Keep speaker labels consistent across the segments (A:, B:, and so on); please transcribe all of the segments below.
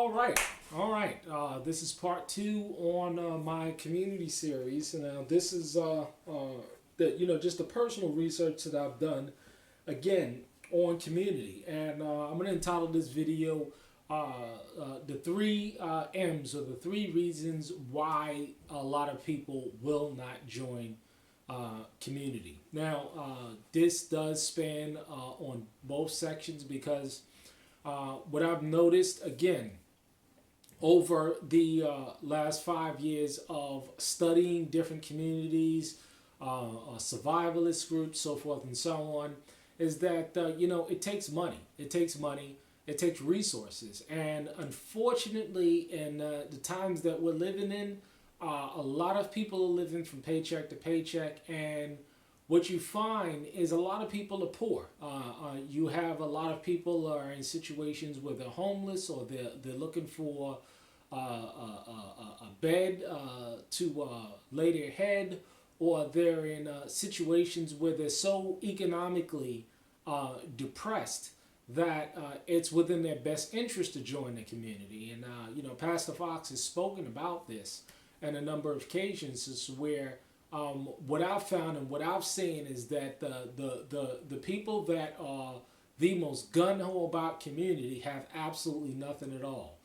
A: All right. This is part two on my community series. Now, this is just the personal research that I've done again on community, and I'm going to entitle this video "The Three M's" or the three reasons why a lot of people will not join community. Now, this does span on both sections because what I've noticed again over the last 5 years of studying different communities, survivalist groups, so forth and so on, is that it takes money. It takes money. It takes resources, and unfortunately, in the times that we're living in, a lot of people are living from paycheck to paycheck, and what you find is a lot of people are poor. You have a lot of people are in situations where they're homeless or they're looking for a bed to lay their head, or they're in situations where they're so economically depressed that it's within their best interest to join the community. And Pastor Fox has spoken about this on a number of occasions, is where what I've found and what I've seen is that the people that are the most gun ho about community have absolutely nothing at all.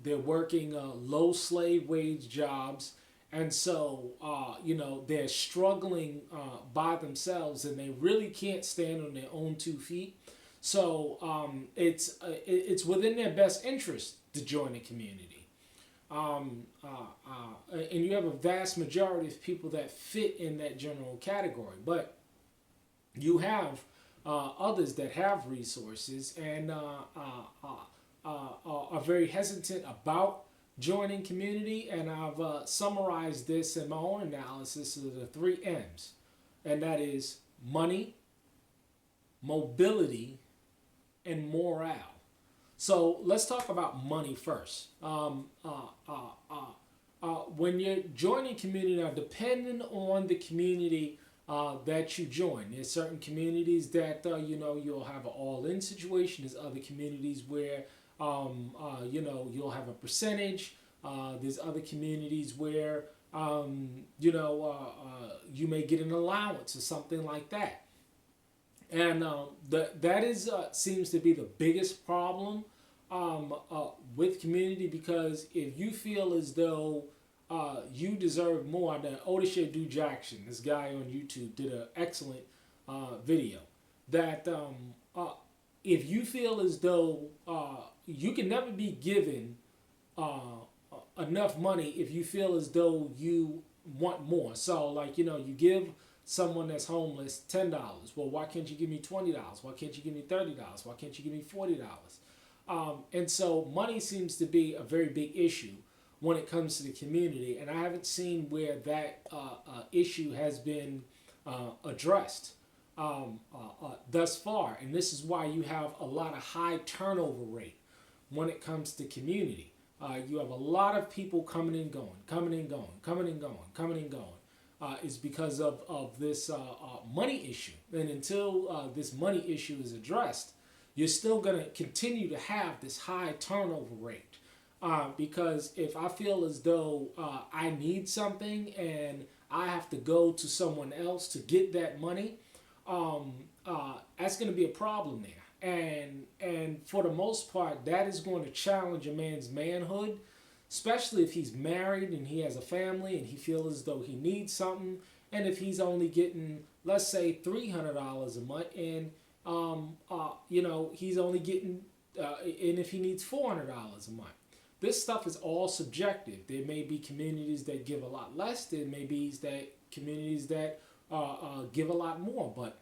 A: They're working low slave wage jobs, and so they're struggling by themselves, and they really can't stand on their own 2 feet. So it's within their best interest to join a community. And you have a vast majority of people that fit in that general category. But you have others that have resources and are very hesitant about joining community. And I've summarized this in my own analysis of the three M's, and that is money, mobility, and morale. So let's talk about money first. When you're joining community, now depending on the community that you join, there's certain communities that you'll have an all-in situation. There's other communities where you'll have a percentage. There's other communities where you may get an allowance or something like that. And that is seems to be the biggest problem with community, because if you feel as though you deserve more, then Odisha Du Jackson, this guy on YouTube, did an excellent video that if you feel as though you can never be given enough money if you feel as though you want more. So you give someone that's homeless $10. Well, why can't you give me $20? Why can't you give me $30? Why can't you give me $40? And so money seems to be a very big issue when it comes to the community, and I haven't seen where that issue has been addressed thus far. And this is why you have a lot of high turnover rate when it comes to community. You have a lot of people coming and going, coming and going, coming and going, coming and going. Is because of this money issue. And until this money issue is addressed, you're still going to continue to have this high turnover rate. Because if I feel as though I need something and I have to go to someone else to get that money, that's going to be a problem there. And for the most part, that is going to challenge a man's manhood, especially if he's married and he has a family and he feels as though he needs something. And if he's only getting, let's say, $300 a month, and he's only getting, and if he needs $400 a month, this stuff is all subjective. There may be communities that give a lot less. There may be communities that give a lot more. But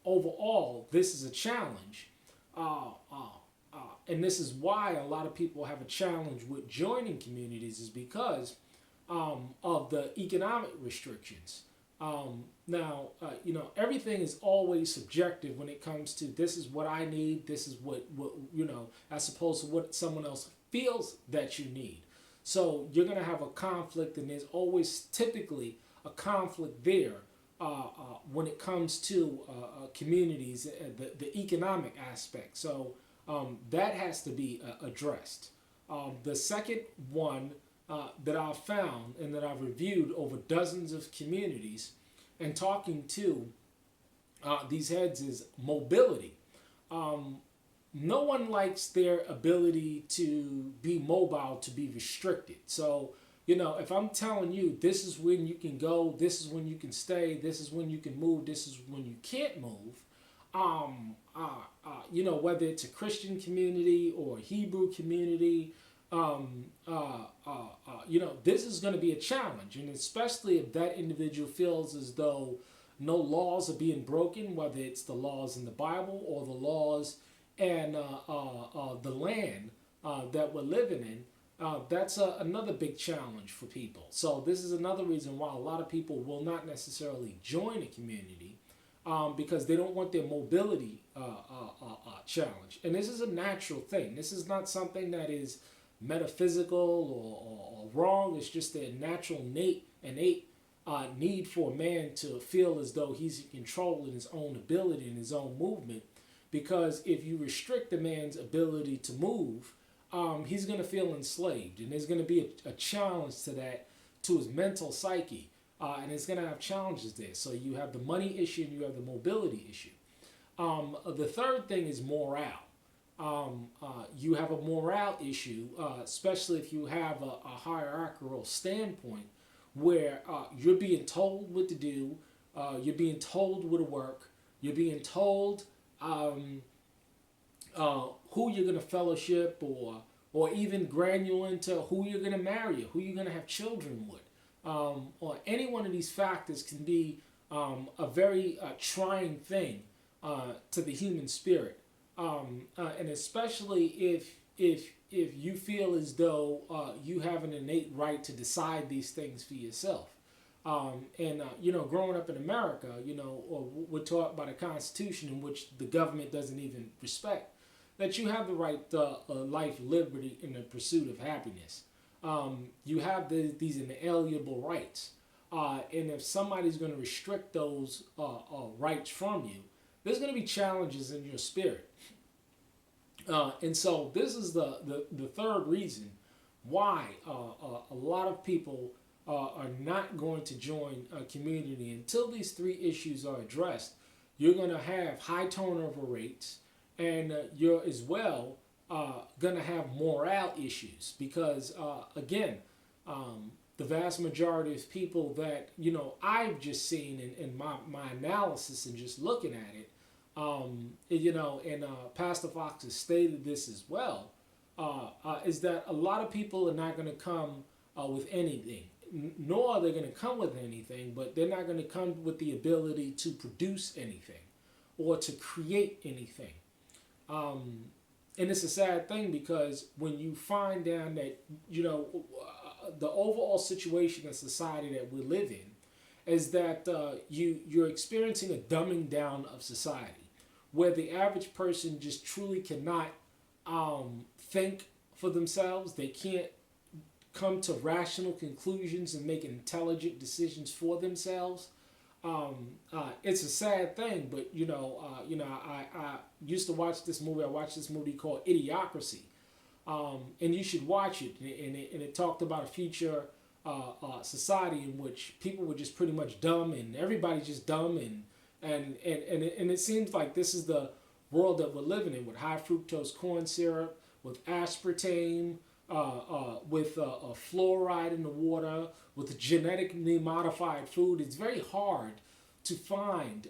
A: overall, this is a challenge. And this is why a lot of people have a challenge with joining communities, is because of the economic restrictions. Now, everything is always subjective when it comes to this is what I need, this is what as opposed to what someone else feels that you need. So you're going to have a conflict, and there's always typically a conflict there when it comes to communities, the economic aspect. So That has to be addressed. The second one that I've found and that I've reviewed over dozens of communities and talking to these heads is mobility. Um, no one likes their ability to be mobile to be restricted. So, if I'm telling you this is when you can go, this is when you can stay, this is when you can move, this is when you can't move, whether it's a Christian community or a Hebrew community, this is going to be a challenge. And especially if that individual feels as though no laws are being broken, whether it's the laws in the Bible or the laws and the land that we're living in, that's another big challenge for people. So this is another reason why a lot of people will not necessarily join a community because they don't want their mobility challenge. And this is a natural thing. This is not something that is metaphysical or wrong. It's just their natural innate need for a man to feel as though he's in control in his own ability and his own movement. Because if you restrict a man's ability to move, he's going to feel enslaved. And there's going to be a challenge to that, to his mental psyche. And it's going to have challenges there. So you have the money issue and you have the mobility issue. The third thing is morale. You have a morale issue, especially if you have a hierarchical standpoint where you're being told what to do, you're being told what to work, you're being told who you're going to fellowship or even granular into who you're going to marry, who you're going to have children with. Or any one of these factors can be a very trying thing to the human spirit, and especially if you feel as though you have an innate right to decide these things for yourself. Growing up in America, we're taught by the Constitution, in which the government doesn't even respect, that you have the right to life, liberty, and the pursuit of happiness. You have these inalienable rights. And if somebody's going to restrict those rights from you, there's going to be challenges in your spirit. And so this is the third reason why a lot of people are not going to join a community until these three issues are addressed. You're going to have high turnover rates, and you're as well going to have morale issues because, again, the vast majority of people that, I've just seen in my analysis and just looking at it, and Pastor Fox has stated this as well, is that a lot of people are not going to come with anything, nor are they going to come with anything, but they're not going to come with the ability to produce anything or to create anything. And it's a sad thing because when you find down that, the overall situation of society that we live in is that you're experiencing a dumbing down of society where the average person just truly cannot think for themselves. They can't come to rational conclusions and make intelligent decisions for themselves. It's a sad thing, but I used to watch this movie. I watched this movie called Idiocracy, and you should watch it. And it talked about a future society in which people were just pretty much dumb, and everybody's just dumb, and it seems like this is the world that we're living in with high fructose corn syrup, with aspartame, with fluoride in the water, with genetically modified food. It's very hard to find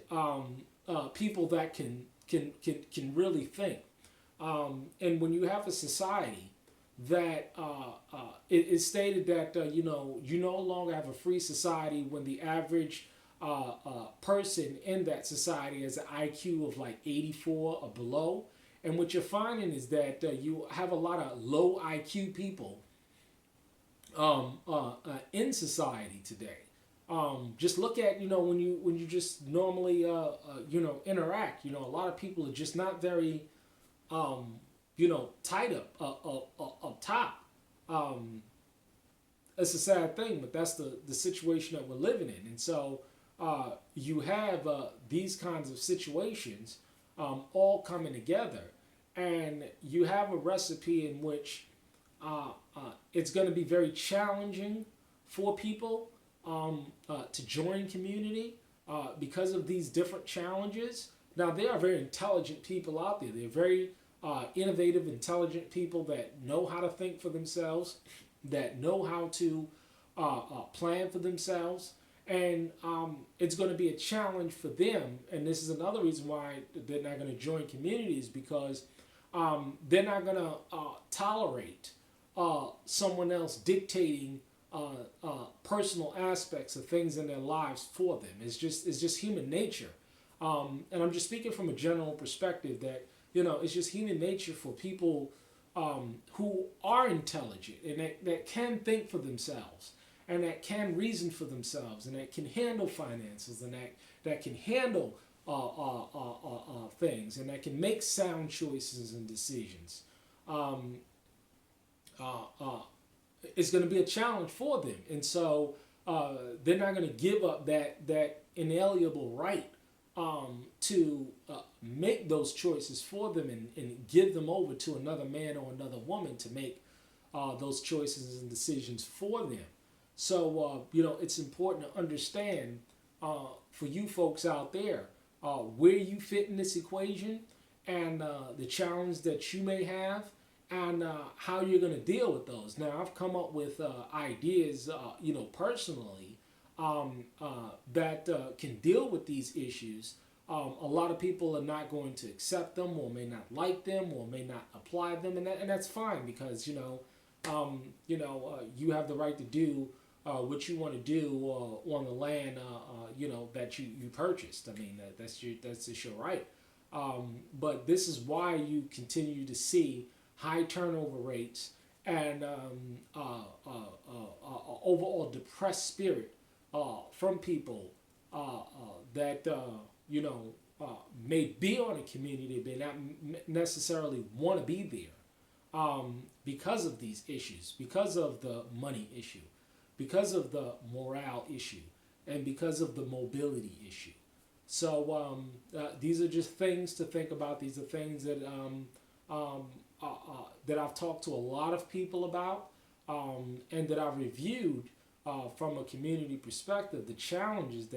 A: people that can really think. And when you have a society that it is stated that you no longer have a free society when the average person in that society has an IQ of like 84 or below. And what you're finding is that you have a lot of low IQ people in society today. Just look at when you just normally interact. A lot of people are just not very tight up top. It's a sad thing, but that's the situation that we're living in. And so you have these kinds of situations all coming together. and you have a recipe in which it's going to be very challenging for people to join community because of these different challenges. Now, there are very intelligent people out there. They're very innovative, intelligent people that know how to think for themselves, that know how to plan for themselves. And it's going to be a challenge for them. And this is another reason why they're not going to join communities, because they're not going to tolerate someone else dictating personal aspects of things in their lives for them. It's just human nature, and I'm just speaking from a general perspective that it's just human nature for people who are intelligent and that can think for themselves and that can reason for themselves and that can handle finances and that can handle things and that can make sound choices and decisions. Um, it's going to be a challenge for them, and so they're not going to give up that inalienable right to make those choices for them and give them over to another man or another woman to make those choices and decisions for them. So it's important to understand for you folks out there where you fit in this equation and the challenge that you may have and how you're going to deal with those. Now, I've come up with ideas, personally, that can deal with these issues. A lot of people are not going to accept them, or may not like them, or may not apply them, and that's fine because you have the right to do what you want to do on the land that you purchased. I mean that's just your right. But this is why you continue to see high turnover rates and overall depressed spirit from people that may be on a community, may not necessarily want to be there because of these issues, because of the money issue, because of the morale issue, and because of the mobility issue. So these are just things to think about. These are things that that I've talked to a lot of people about, and that I've reviewed from a community perspective. The challenges that